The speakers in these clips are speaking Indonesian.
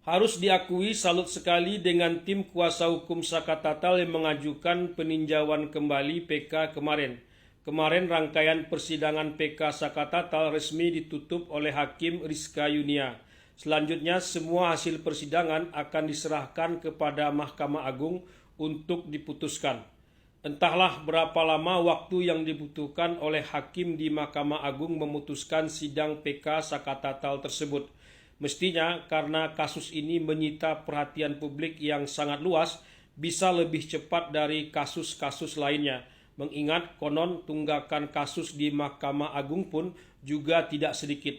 Harus diakui salut sekali dengan tim kuasa hukum Saka Tatal yang mengajukan peninjauan kembali PK kemarin. Kemarin rangkaian persidangan PK Saka Tatal resmi ditutup oleh Hakim Rizka Yunia. Selanjutnya semua hasil persidangan akan diserahkan kepada Mahkamah Agung untuk diputuskan. Entahlah berapa lama waktu yang dibutuhkan oleh hakim di Mahkamah Agung memutuskan sidang PK Saka Tatal tersebut. Mestinya karena kasus ini menyita perhatian publik yang sangat luas, bisa lebih cepat dari kasus-kasus lainnya. Mengingat konon tunggakan kasus di Mahkamah Agung pun juga tidak sedikit.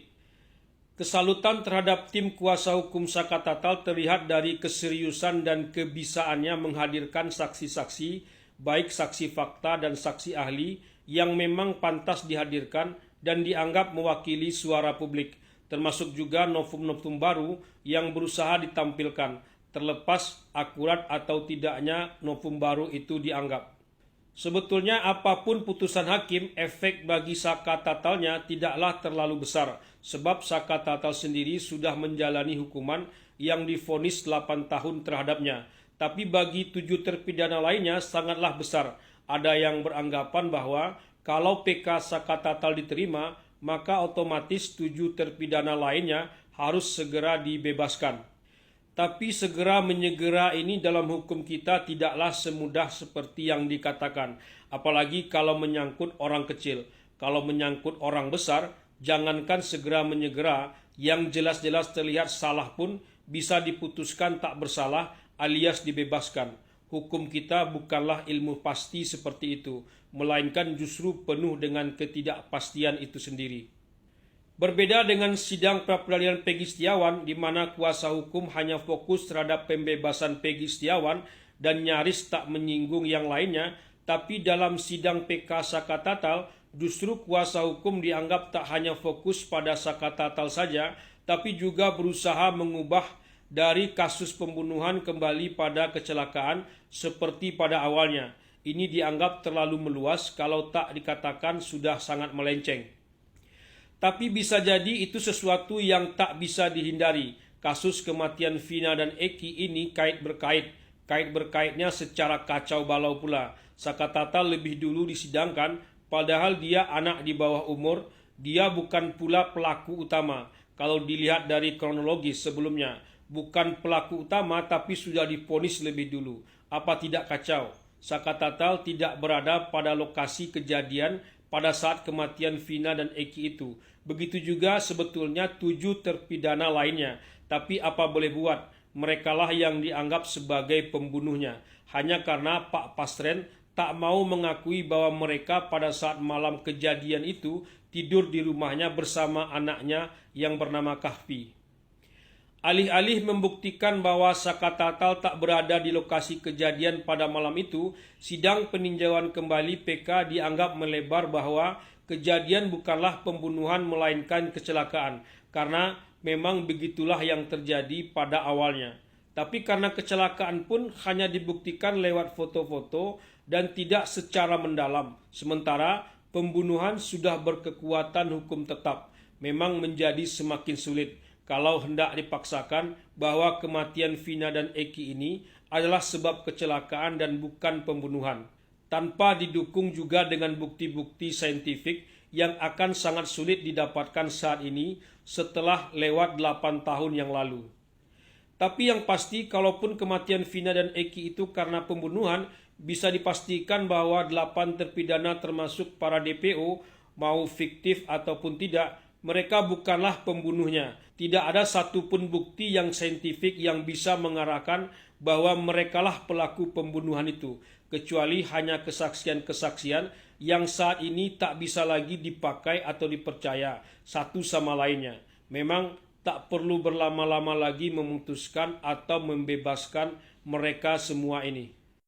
Kesalutan terhadap tim kuasa hukum Saka Tatal terlihat dari keseriusan dan kebisaannya menghadirkan saksi-saksi, baik saksi fakta dan saksi ahli, yang memang pantas dihadirkan dan dianggap mewakili suara publik, termasuk juga novum-novum baru yang berusaha ditampilkan, terlepas akurat atau tidaknya novum baru itu dianggap. Sebetulnya apapun putusan hakim, efek bagi Saka Tatalnya tidaklah terlalu besar, sebab Saka Tatal sendiri sudah menjalani hukuman yang divonis 8 tahun terhadapnya. Tapi bagi 7 terpidana lainnya sangatlah besar. Ada yang beranggapan bahwa kalau PK Saka Tatal diterima, maka otomatis 7 terpidana lainnya harus segera dibebaskan. Tapi segera menyegera ini dalam hukum kita tidaklah semudah seperti yang dikatakan. Apalagi kalau menyangkut orang kecil. Kalau menyangkut orang besar, jangankan segera menyegera, yang jelas-jelas terlihat salah pun bisa diputuskan tak bersalah alias dibebaskan. Hukum kita bukanlah ilmu pasti seperti itu, melainkan justru penuh dengan ketidakpastian itu sendiri. Berbeda dengan sidang pra-peradilan Peggy Setiawan, di mana kuasa hukum hanya fokus terhadap pembebasan Peggy Setiawan dan nyaris tak menyinggung yang lainnya, tapi dalam sidang PK Saka Tatal, justru kuasa hukum dianggap tak hanya fokus pada Saka Tatal saja, tapi juga berusaha mengubah dari kasus pembunuhan kembali pada kecelakaan seperti pada awalnya. Ini dianggap terlalu meluas kalau tak dikatakan sudah sangat melenceng. Tapi bisa jadi itu sesuatu yang tak bisa dihindari. Kasus kematian Vina dan Eki ini kait-berkait. Kait-berkaitnya secara kacau balau pula. Saka Tatal lebih dulu disidangkan, padahal dia anak di bawah umur. Dia bukan pula pelaku utama. Kalau dilihat dari kronologis sebelumnya, bukan pelaku utama tapi sudah divonis lebih dulu. Apa tidak kacau? Saka Tatal tidak berada pada lokasi kejadian pada saat kematian Vina dan Eki itu. Begitu juga sebetulnya 7 terpidana lainnya. Tapi apa boleh buat, merekalah yang dianggap sebagai pembunuhnya. Hanya karena Pak Pasren tak mau mengakui bahwa mereka pada saat malam kejadian itu tidur di rumahnya bersama anaknya yang bernama Kahfi. Alih-alih membuktikan bahwa Saka Tatal tak berada di lokasi kejadian pada malam itu, sidang peninjauan kembali PK dianggap melebar bahwa kejadian bukanlah pembunuhan melainkan kecelakaan, karena memang begitulah yang terjadi pada awalnya. Tapi karena kecelakaan pun hanya dibuktikan lewat foto-foto dan tidak secara mendalam, sementara pembunuhan sudah berkekuatan hukum tetap, memang menjadi semakin sulit kalau hendak dipaksakan bahwa kematian Vina dan Eki ini adalah sebab kecelakaan dan bukan pembunuhan, tanpa didukung juga dengan bukti-bukti saintifik yang akan sangat sulit didapatkan saat ini setelah lewat 8 tahun yang lalu. Tapi yang pasti, kalaupun kematian Vina dan Eki itu karena pembunuhan, bisa dipastikan bahwa 8 terpidana termasuk para DPO, mau fiktif ataupun tidak, mereka bukanlah pembunuhnya. Tidak ada satupun bukti yang saintifik yang bisa mengarahkan bahwa merekalah pelaku pembunuhan itu, kecuali hanya kesaksian-kesaksian yang saat ini tak bisa lagi dipakai atau dipercaya satu sama lainnya. Memang tak perlu berlama-lama lagi memutuskan atau membebaskan mereka semua ini.